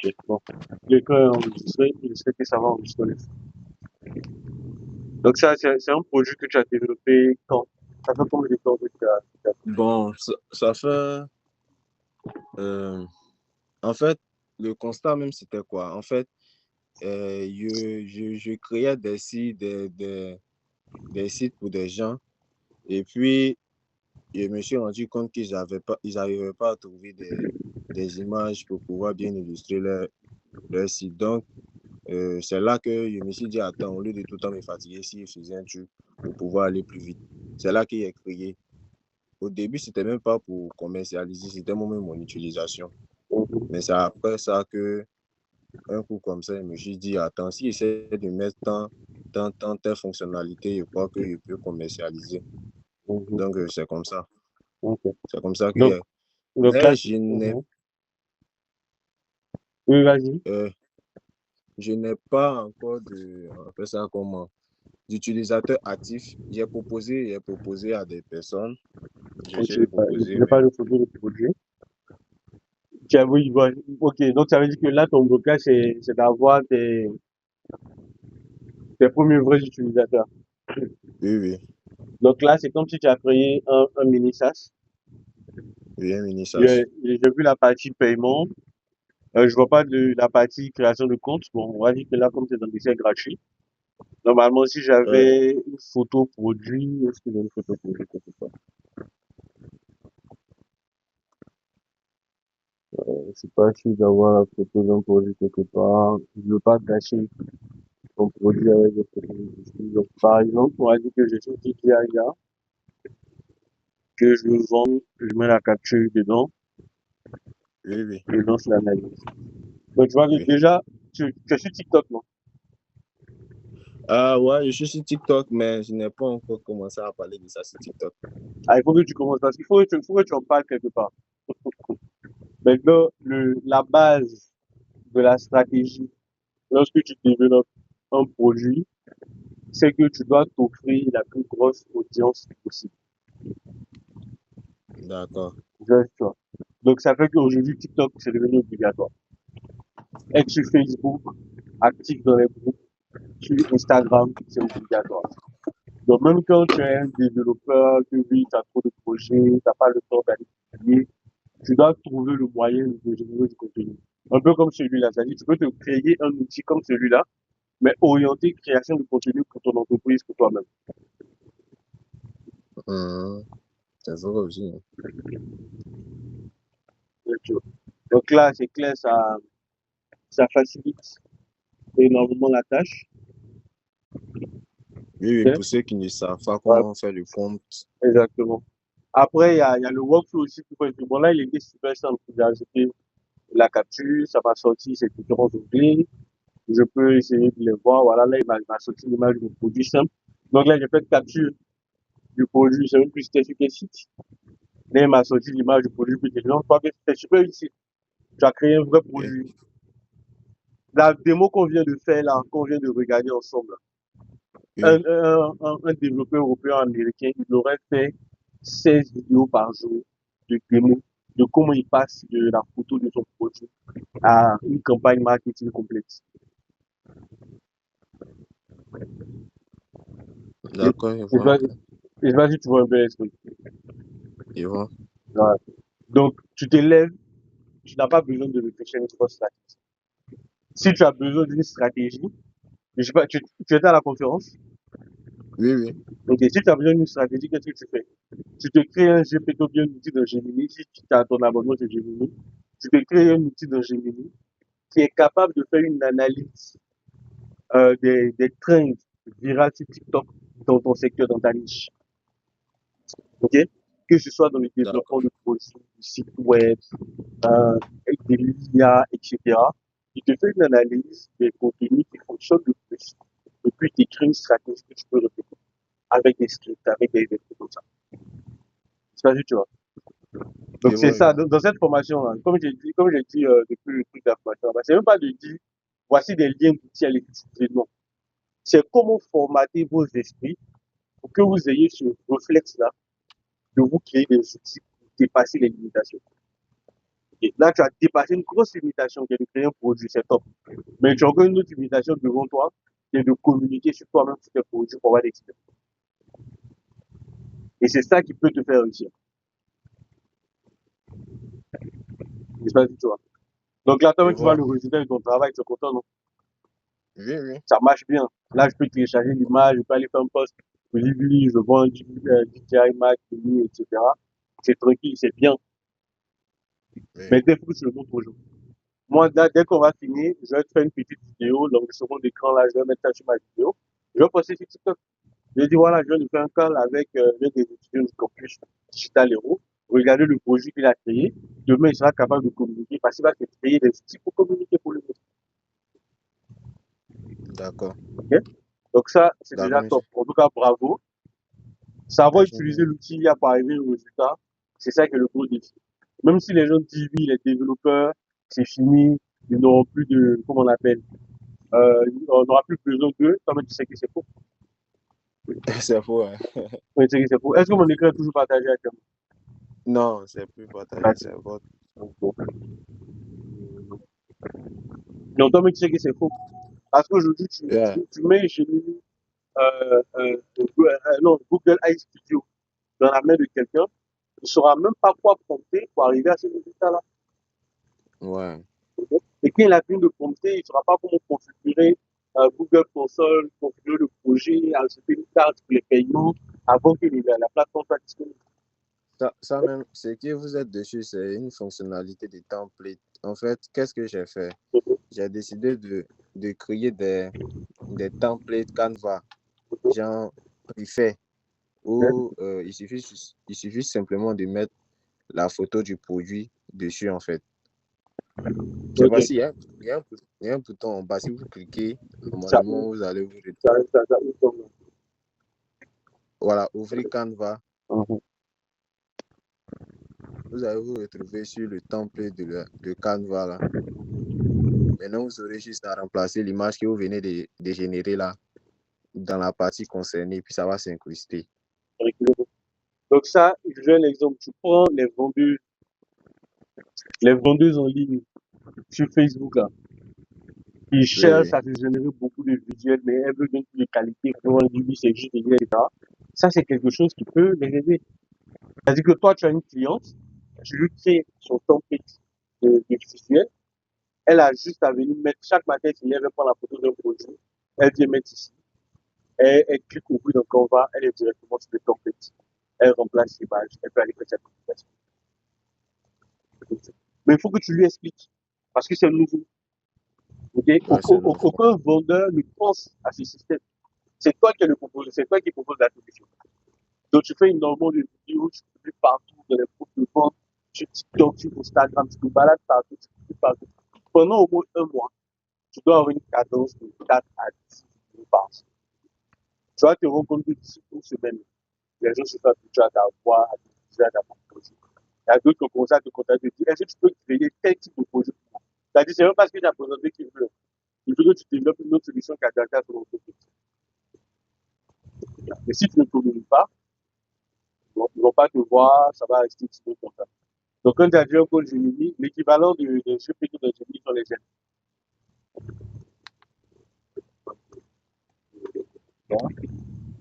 Ok, bon. L'écran est enregistré, je sais que ça va enregistrer. Donc ça, c'est un produit que tu as développé quand? Ça fait combien de temps que tu as Bon, ça fait... euh, en fait, le constat même, c'était quoi? En fait, je créais des sites pour des gens. Et puis, je me suis rendu compte qu'ils n'arrivaient pas à trouver des images pour pouvoir bien illustrer leur site. Donc, c'est là que je me suis dit, attends, au lieu de tout le temps me fatiguer, si je faisais un truc pour pouvoir aller plus vite. C'est là qu'il est créé. Au début, c'était même pas pour commercialiser, c'était moi-même mon utilisation. Mhm. Mais c'est après ça que, un coup comme ça, je me suis dit, attends, si j'essaie de mettre tant telle fonctionnalité, je crois que je peux commercialiser. Mhm. Donc, c'est comme ça. Ok. C'est comme ça qu'il Donc, est. donc Mais là, mhm. Oui, vas-y. euh, je n'ai pas encore on appelle ça comment, d'utilisateurs actifs. J'ai proposé à des personnes. Donc, J'essaie de je proposer, n'ai pas mais de photo de produit. Oui, ok. Donc, ça veut dire que là, ton blocage, c'est d'avoir tes premiers vrais utilisateurs. oui, oui, Donc là, c'est comme si tu as créé un mini SaaS. oui, un mini J'ai SaaS. j'ai vu la partie paiement. Je vois pas de la partie création de compte. Bon, on va dire que là, comme c'est un essai gratuit, normalement, si Ouais. j'avais une photo produit, est-ce que j'ai une photo produit quelque part? Je suis pas sûr d'avoir la photo d'un produit quelque part. Je veux pas gâcher ton produit avec des photos. Donc, par exemple, on va dire que je suis TTIA, que je vends, que je mets la capture dedans, Oui, oui, je lance l'analyse. Donc, tu vois que oui. déjà, tu es sur TikTok, non? Ah ouais, je suis sur TikTok, mais je n'ai pas encore commencé à parler de ça sur TikTok. Ah, il faut que tu commences parce faut que tu en parles quelque part. Maintenant, la base de la stratégie, lorsque tu développes un produit, c'est que tu dois t'offrir la plus grosse audience possible. D'accord, Juste toi. Donc, ça fait qu'aujourd'hui, TikTok, c'est devenu obligatoire. Être sur Facebook, actif dans les groupes, sur Instagram, c'est obligatoire. Donc, même quand tu es un développeur, que oui, tu as trop de projets, tu n'as pas le temps d'aller publier, tu dois trouver le moyen de générer du contenu. Un peu comme celui-là. C'est-à-dire, tu peux te créer un outil comme celui-là, mais orienté création de contenu pour ton entreprise, pour toi-même. hum, c'est vrai aussi, hein. Donc là, c'est clair, ça facilite énormément la tâche. Oui, oui, Ok. pour ceux qui ne savent pas Ouais, comment faire le compte. exactement. Après, il y a le workflow aussi. Bon, là, il était super simple. J'ai ajouté la capture, ça m'a sorti ces différents onglets. Je peux essayer de les voir. Voilà, là, il m'a sorti l'image du produit simple. Donc là, j'ai fait capture du produit. Je sais même plus si c'était sur quel site. Là, il m'a sorti l'image du produit. Puis, je crois que c'était super utile. Tu as créé un vrai Oui, produit. La démo qu'on vient de faire là, qu'on vient de regarder ensemble, oui, un développeur européen américain, il aurait fait 16 vidéos par jour de démo de comment il passe de la photo de son produit à une campagne marketing complète. Et, d'accord, je et, vois, vas-y, tu vois un peu l'esprit. je vois. Voilà. Donc, tu te lèves, tu n'as pas besoin de réfléchir à une grosse stratégie. Si tu as besoin d'une stratégie, je sais pas, tu étais à la conférence, Oui, oui, donc si tu as besoin d'une stratégie, qu'est-ce que tu fais? Tu te crées un GPT ou bien un outil de Gemini, si tu as ton abonnement de Gemini, tu te crées un outil de Gemini qui est capable de faire une analyse des trends virales sur TikTok dans ton secteur, dans ta niche. Ok? Que ce soit dans le d'accord, développement de produits, du site web, avec des l'IA, etc. Il te fait une analyse des contenus qui fonctionnent le plus. Et puis, tu écris une stratégie que tu peux répéter avec des scripts, avec des trucs comme ça. C'est pas juste, tu vois. Donc, c'est je ça. vois. Dans cette formation-là, comme j'ai dit depuis le truc de la formation, c'est même pas de dire voici des liens d'outils à l'utiliser. Non. C'est comment formater vos esprits pour que vous ayez ce réflexe-là de vous créer des outils pour dépasser les limitations. Et là, tu as dépassé une grosse limitation qui est de créer un produit, c'est top. Mais tu as encore une autre limitation devant toi, qui est de communiquer sur toi-même sur tes produits pour avoir des clients. Et c'est ça qui peut te faire réussir. Je sais pas si tu vois. Donc là, Je toi, tu vois vois. le résultat de ton travail, tu es content, non? Oui, oui. Ça marche bien. Là, je peux télécharger l'image, je peux aller faire un post. Je dis, oui, je vends un DJI Mac, etc. C'est tranquille, c'est bien. Oui. Mais dès que je le montre aux gens. Moi, dès qu'on va finir, je vais te faire une petite vidéo, l'enregistrement d'écran, là, je vais mettre ça sur ma vidéo. Je vais poster sur TikTok. Je dis, voilà, je viens de faire un call avec des étudiants du campus Digital Hero. Regardez le projet qu'il a créé. Demain, il sera capable de communiquer parce qu'il va te créer des outils pour communiquer pour le monde. D'accord. Ok. Donc ça, c'est D'accord, déjà monsieur. top. En tout cas, bravo. Savoir Merci. utiliser l'outil pour arriver au résultat, c'est ça qui est le gros défi. Même si les gens disent oui, les développeurs, c'est fini, ils n'auront plus de, comment on appelle, on n'aura plus besoin d'eux, toi tu sais que c'est faux. C'est faux, hein. Oui, tu sais que c'est faux. Est-ce que mon écran est toujours partagé avec Non, c'est plus partagé, toi? c'est votre. Donc toi tu sais que c'est faux. Parce qu'aujourd'hui, Yeah. tu mets chez nous, non, Google Eye Studio dans la main de quelqu'un, il ne saura même pas quoi prompter pour arriver à ce résultat-là. Ouais. Ok. Et quand il a fini de prompter, il ne saura pas comment configurer Google Console, configurer le projet, ajouter une carte pour les paiements avant que la plateforme soit disponible. Ça même, ce que vous êtes dessus, c'est une fonctionnalité de template. En fait, qu'est-ce que j'ai fait? J'ai décidé de créer des templates Canva, genre préfet, où il suffit simplement de mettre la photo du produit dessus, en fait. Je sais Ok, pas s'il y a, il y a un bouton en bas. Si vous cliquez, ça normalement, ouvre, vous allez ça ouvre comme voilà, ouvrir Canva. ça. Vous allez vous retrouver sur le template de Canva, là. Maintenant, vous aurez juste à remplacer l'image que vous venez de générer là dans la partie concernée, puis ça va s'incruster. Donc ça, je donne l'exemple. Tu prends les vendeuses en ligne sur Facebook là. Ils Oui, cherchent oui. à se générer beaucoup de visuels, mais elles veulent bien plus de qualité. Vraiment, elles disent oui, c'est juste des etc. Ça, c'est quelque chose qui peut les aider. C'est-à-dire que toi, tu as une cliente, tu lui crées son template de visuel. Elle a juste à venir mettre chaque matin, elle lève, elle prend la photo d'un produit, elle vient mettre ici. Elle clique au bout d'un Canva, elle est directement sur le template. Elle remplace l'image, elle peut aller faire sa communication. Mais il faut que tu lui expliques. Parce que c'est nouveau. Okay? Ouais, c'est nouveau. Aucun vendeur ne pense à ce système. C'est toi qui le propose, c'est toi qui propose la solution. Donc tu fais énormément de vidéos, tu publies partout dans les groupes de vente, sur TikTok, sur Instagram, tu te balades partout, tu publies partout. Pendant au moins un mois, tu dois avoir une cadence de 4 à 10 vidéos par semaine. Tu vas te rendre compte que d'ici une semaine, les gens se sont habitués à ta voix, à tes visages, à ton projet. Il y a d'autres qui ont commencé à te contacter et te dire, est-ce que tu peux créer tel type de projet pour moi? C'est-à-dire, c'est même parce que j'ai présenté qu'ils veulent. Il faut que tu développes une autre solution qui adapte à ton entreprise. Mais si tu ne communiques pas, ils ne vont pas te voir, ça va rester timide comme ça. Donc, quand tu as dit un code Gemini, l'équivalent de ce petit de Gemini sont les gemmes.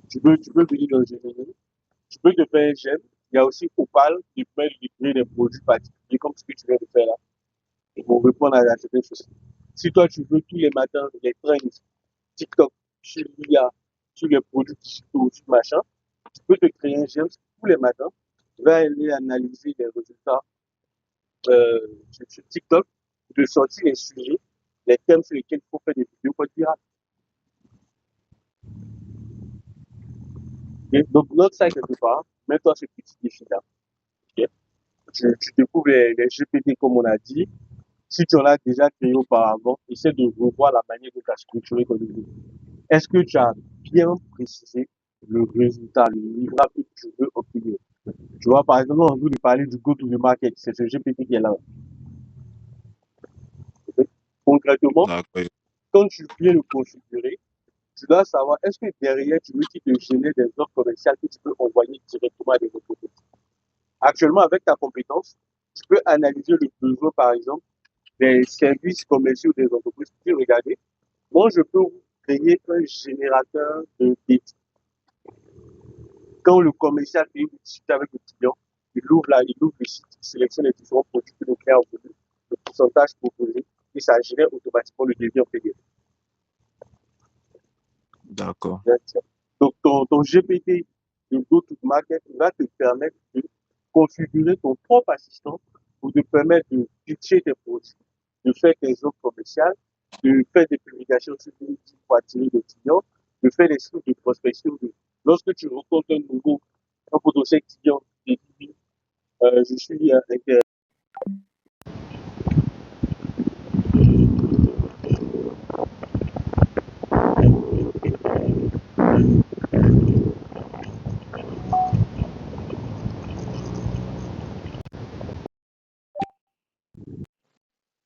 Tu peux venir dans Gemini, tu peux te faire un gemme. Il y a aussi Opal qui permet de créer des produits particuliers comme ce que tu viens de faire là. Ils vont répondre à certaines choses. Si toi, tu veux tous les matins les trends, TikTok, sur l'IA, sur les produits digitaux, sur machin, tu peux te créer un gemme tous les matins. Tu vas aller analyser les résultats sur TikTok, de sortir les sujets, les thèmes sur lesquels il faut faire des vidéos pour être viral. Okay? Donc, note ça quelque part, mets-toi ce petit défi-là. Okay? Tu découvres les GPT comme on a dit. Si tu en as déjà créé auparavant, essaie de revoir la manière dont tu as structuré ton vidéo. Est-ce que tu as bien précisé le résultat, le livrable que tu veux obtenir? Tu vois, par exemple, on veut parler du go-to-the-market, c'est ce GPT qui est là. Okay? Concrètement, D'accord. quand tu viens le configurer, tu dois savoir est-ce que derrière, tu veux qu'il te génère des offres commerciales que tu peux envoyer directement à des entreprises. Actuellement, avec ta compétence, Tu peux analyser le besoin, par exemple, des services commerciaux des entreprises. Tu dis, regardez, moi, je peux vous créer un générateur de débit. Quand le commercial fait une discussion avec le client, il ouvre le site, il sélectionne les différents produits que le client a obtenus, le pourcentage proposé, et ça génère automatiquement le devis en PDF. D'accord. Donc, ton GPT de go-to-market va te permettre de configurer ton propre assistant pour te permettre de pitcher tes produits, de faire tes offres commerciales, de faire des publications sur LinkedIn pour attirer des clients, de faire des trucs de prospection. Lorsque tu rencontres un potentiel client, tu te dis, je suis intéressé.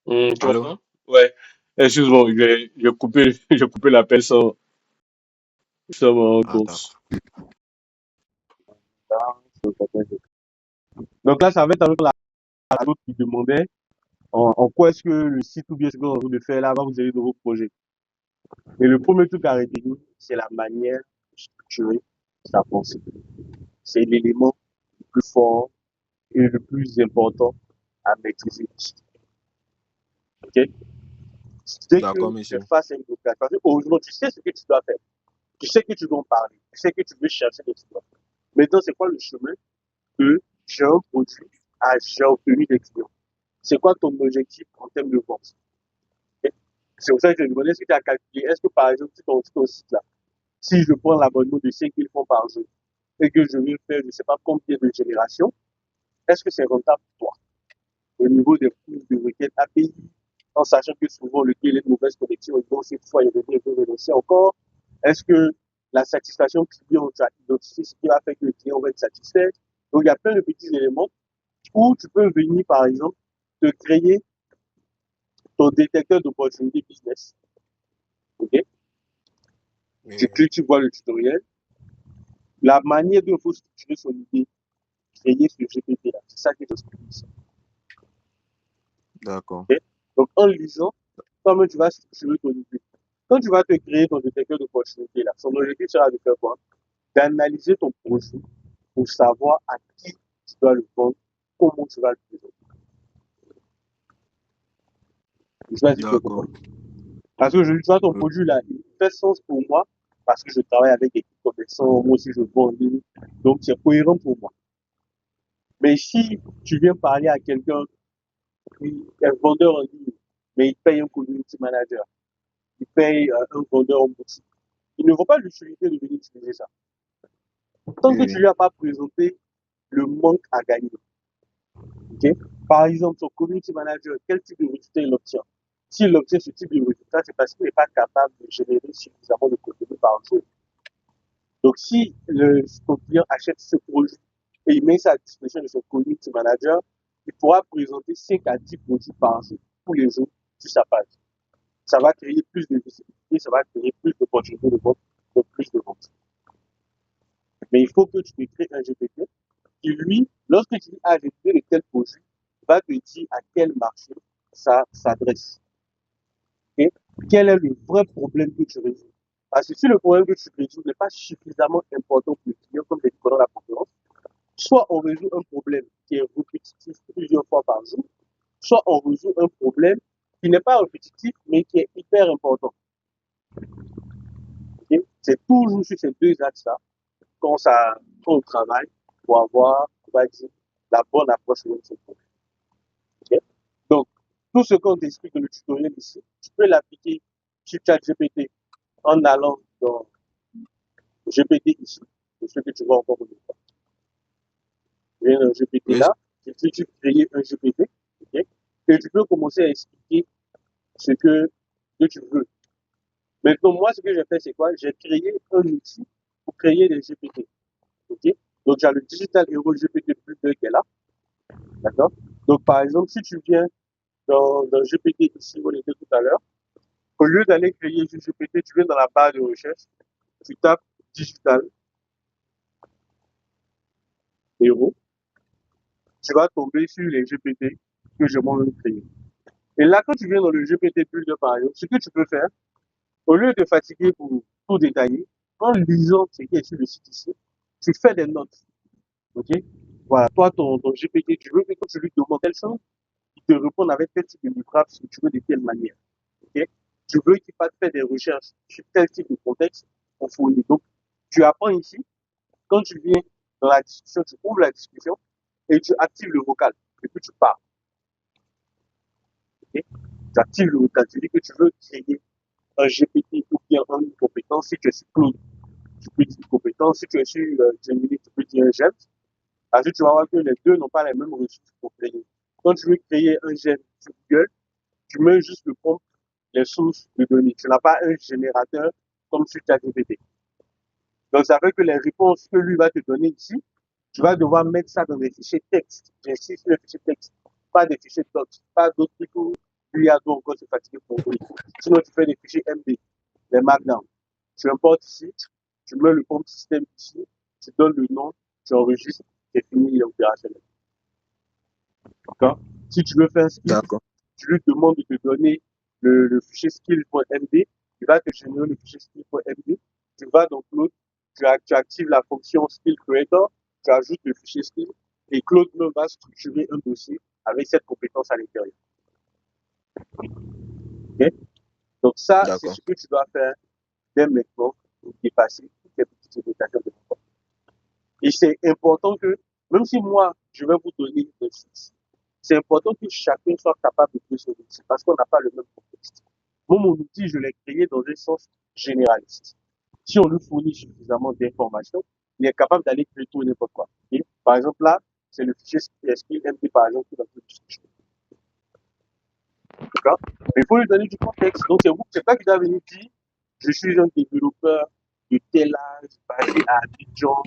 Tu Allô? m'entends? Ouais. Excuse-moi, j'ai coupé, j'ai coupé l'appel sans me rendre Ah, compte. d'accord. Donc là, ça va être avec l'autre qui demandait en quoi est-ce que le site ou bien ce qu'on est en train de faire là va vous aider dans vos projets. Et le premier truc à retenir, c'est la manière de structurer sa pensée. C'est l'élément le plus fort et le plus important à maîtriser. Ok? Dès D'accord, que tu es monsieur. face à une blocage, parce qu'aujourd'hui, tu sais ce que tu dois faire. Tu sais que tu dois en parler. Tu sais que tu veux chercher des clients. Maintenant, c'est quoi le chemin que j'ai un produit à j'ai obtenu des clients? C'est quoi ton objectif en termes de vente? Ok. C'est pour ça que je te demandais est-ce que tu as calculé, est-ce que par exemple, sur ton site là, si je prends l'abonnement de 5 000 francs par jour et que je vais faire, je ne sais pas combien de générations, est-ce que c'est rentable pour toi? Au niveau des coûts de requête API, en sachant que souvent le client a une mauvaise connexion, et donc cette fois il revient, il peut renoncer encore. Est-ce que la satisfaction client, tu as identifié ce qui va faire que le client va être satisfait? Donc il y a plein de petits éléments où tu peux venir par exemple te créer ton détecteur d'opportunités business. Ok? Tu Oui, cliques, tu vois le tutoriel. La manière dont il faut structurer son idée, créer ce GPT là, c'est ça que j'explique ici. d'accord. Ok. Donc, en lisant, toi-même, tu vas structurer ton idée. Quand tu vas te créer ton détecteur d'opportunités, là, son objectif sera de faire quoi? D'analyser ton projet pour savoir à qui tu dois le vendre, comment tu vas le présenter. Je sais pas si tu veux D'accord. comprendre. Parce que je vois ton Oui, produit là, il fait sens pour moi parce que je travaille avec des commerçants, moi aussi je vends en ligne, donc c'est cohérent pour moi. Mais si tu viens parler à quelqu'un qui est vendeur en ligne, mais il paye un community manager, il paye un vendeur en boutique, il ne vaut pas l'utilité de venir utiliser ça. Tant que tu oui, lui as pas présenté le manque à gagner. Ok. Par exemple, son community manager, quel type de résultat il obtient? S'il obtient ce type de résultat, c'est parce qu'il n'est pas capable de générer suffisamment de contenu par jour. Donc, si ton client achète ce produit et il met ça à disposition de son community manager, il pourra présenter 5 à 10 produits par jour, tous les jours, sur sa page. Ça va créer plus de visibilité, ça va créer plus d'opportunités de vente, de plus de ventes. Mais il faut que tu te crées un GPT qui, lui, lorsque tu dis ah, j'ai trouvé de tels produits, va te dire à quel marché ça s'adresse. Okay? Quel est le vrai problème que tu résous? Parce que si le problème que tu résous n'est pas suffisamment important pour le client, comme les dans la concurrence, soit on résout un problème qui est répétitif plusieurs fois par jour, soit on résout un problème qui n'est pas répétitif, mais qui est hyper important. Okay? C'est toujours sur ces deux axes-là qu'on travaille pour avoir, on va dire, la bonne approche de ce problème. Okay? Donc, tout ce qu'on t'explique dans le tutoriel ici, tu peux l'appliquer sur ChatGPT en allant dans GPT ici, c'est ce que tu vois encore une fois. Tu viens dans GPT oui, là, tu crées un GPT, okay? Et tu peux commencer à expliquer ce que tu veux. Maintenant, moi, ce que j'ai fait, c'est quoi? J'ai créé un outil pour créer des GPT. Okay? Donc, j'ai le Digital Hero GPT plus 2 qui est là. D'accord? Donc, par exemple, si tu viens dans GPT ici, où on était tout à l'heure, au lieu d'aller créer un GPT, tu viens dans la barre de recherche, tu tapes Digital Hero tu vas tomber sur les GPT que j'ai moi-même créés. Et là, quand tu viens dans le GPT Builder, par exemple, ce que tu peux faire, au lieu de fatiguer pour tout détailler, en lisant ce qui est sur le site ici, tu fais des notes. OK? Voilà, toi, ton GPT, tu veux que quand tu lui demandes telle chose, il te réponde avec tel type de livrable, si tu veux, de telle manière. OK? Tu veux qu'il fasse faire des recherches sur tel type de contexte, on fournit. Donc, tu apprends ici, quand tu viens dans la discussion, tu ouvres la discussion et tu actives le vocal. Et puis tu parles. OK? Tu actives le vocal. Tu dis que tu veux créer un GPT ou bien une compétence. Si tu es sur Claude, tu peux dire compétence. Si tu es sur Gemini, tu peux dire un GEM. Parce que tu vas voir que les deux n'ont pas les mêmes ressources pour créer. Quand tu veux créer un GEM sur Google, tu mets juste le prompt, les sources de données. Tu n'as pas un générateur comme sur ChatGPT. Donc, ça fait que les réponses que lui va te donner ici, tu vas devoir mettre ça dans des fichiers texte. J'insiste sur les fichiers texte, pas des fichiers docs, pas d'autres trucs où lui a doit encore se fatiguer pour ouvrir. Sinon, tu fais des fichiers MD, des Markdown. Tu importes ici, tu mets le prompt système ici, tu donnes le nom, tu enregistres, c'est fini, il est opérationnel. D'accord? Si tu veux faire un skill, D'accord. tu lui demandes de te donner le fichier skill.md, il va te générer le fichier skill.md, tu vas dans Claude, tu actives la fonction skill creator, tu ajoutes le fichier skill, et Claude même va structurer un dossier avec cette compétence à l'intérieur. Okay? Donc ça, c'est D'accord. ce que tu dois faire dès maintenant pour dépasser toutes les petites limitations de ton. Et c'est important que, même si moi, je vais vous donner des outils, c'est important que chacun soit capable de créer son outil parce qu'on n'a pas le même contexte. Moi, mon outil, je l'ai créé dans un sens généraliste. Si on lui fournit suffisamment d'informations, il est capable d'aller créer tout et n'importe quoi. Okay? Par exemple, là, c'est le fichier SQLMD, par exemple, qui va tout discuter. D'accord? Mais il faut lui donner du contexte. Donc, c'est pas qu'il doit venir dire, je suis un développeur de tel âge, basé à Abidjan,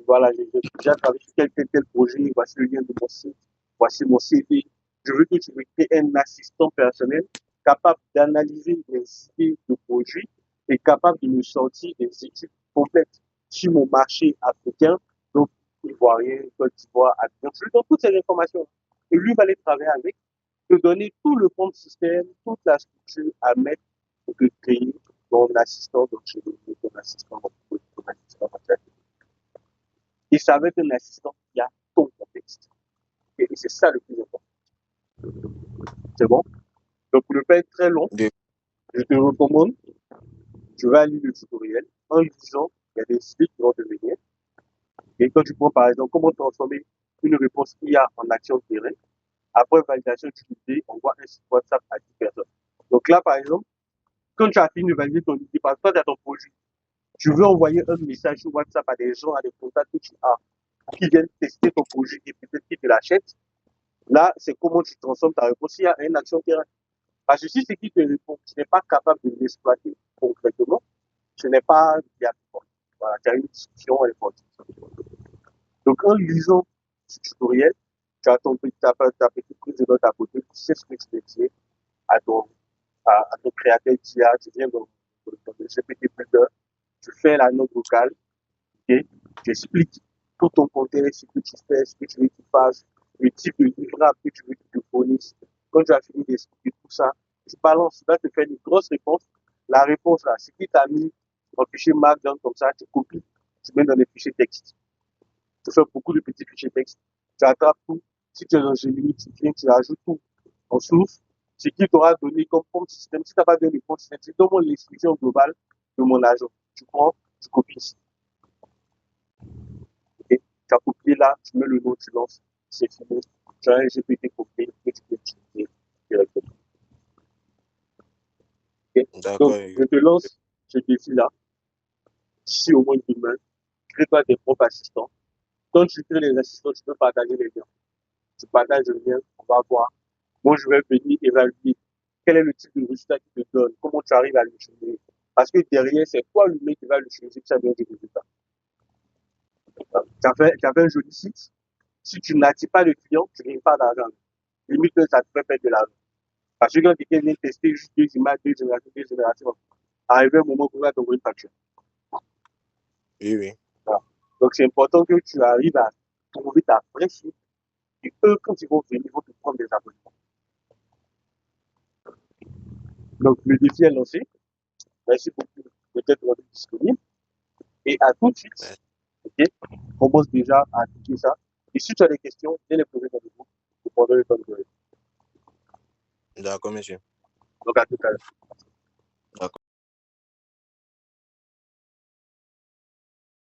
voilà, j'ai déjà travaillé sur tel projet, voici le lien de mon site, voici mon CV. Je veux que tu me crées un assistant personnel capable d'analyser les idées de projet et capable de me sortir des études complètes sur mon marché africain, donc ivoirien, Côte d'Ivoire, Abidjan. Je lui donne toutes ces informations. Et lui va les travailler avec, te donner tout le compte système, toute la structure à mettre pour te créer ton assistant, donc chez nous, ton assistant, ton assistant. Et ça va être un assistant qui a ton contexte. Et c'est ça le plus important. C'est bon? Donc, pour ne pas être très long, De- je te recommande, tu vas lire le tutoriel. En lisant, il y a des idées qui vont te venir. Et quand tu prends, par exemple, comment transformer une réponse IA en action terrain, après validation d'idée, on voit un site WhatsApp à 10 personnes. Donc là, par exemple, quand tu as fini de valider ton idée, parce que toi, tu as ton projet, tu veux envoyer un message sur WhatsApp à des gens, à des contacts que tu as, qui viennent tester ton projet et peut-être qu'ils te l'achètent. Là, c'est comment tu transformes ta réponse à une action terrain. Parce que si ce qui te répond, tu n'es pas capable de l'exploiter concrètement, ce n'est pas viable. Voilà, tu as une discussion, elle est forte. Donc, en lisant ce tutoriel, tu as ta petite prise de notes à côté, tu sais ce que tu veux dire à ton créateur d'IA, tu viens dans le GPT Builder, tu fais la note vocale, ok, tu expliques tout ton contexte, ce que tu fais, ce que tu veux qu'il fasse, le type de livrable que tu veux qu'il te fournisse. Quand tu as fini d'expliquer tout ça, tu balances, tu vas te faire une grosse réponse. La réponse là, c'est qui t'a mis en fichier Markdown comme ça, tu copies, tu mets dans les fichiers texte. Tu fais beaucoup de petits fichiers texte, tu attrapes tout. Si tu es dans Gemini, tu viens, tu ajoutes tout en source. Ce qui t'aura donné comme prompt système. Si tu n'as pas donné le prompt système, c'est donne-moi l'explication globale de mon agent. Tu prends, tu copies ici. Okay? Tu as copié là, tu mets le nom, tu lances, c'est fini. Tu as un GPT copié que tu peux utiliser directement. Okay? Donc, D'accord. je te lance ce défi-là. Si au moins demain, crée-toi tes propres assistants. Quand tu crées les assistants, tu peux partager les liens. Tu partages le lien, on va voir. Moi, je vais venir évaluer quel est le type de résultat qu'il te donne, comment tu arrives à l'utiliser. Parce que derrière, c'est toi lui-même qui va l'utiliser pour ça donne des résultats. Tu as fait un joli site. Si tu n'attires pas le client, tu ne gagnes pas d'argent. Limite, ça te fait perdre de l'argent. Parce que quand quelqu'un vient tester juste deux images, deux générations, arrivé un moment où il va t'envoyer une facture. Oui, oui. Voilà. Donc, c'est important que tu arrives à trouver ta vraie cible Et eux, quand ils vont venir, ils vont te prendre des abonnements. Donc, le défi est lancé. Merci beaucoup d'être disponible. Et à tout de suite. Ok? Commence déjà à appliquer ça. Et si tu as des questions, viens les poser dans le groupe. Je prendrai le temps de répondre. D'accord, monsieur. Donc, à tout à l'heure. D'accord.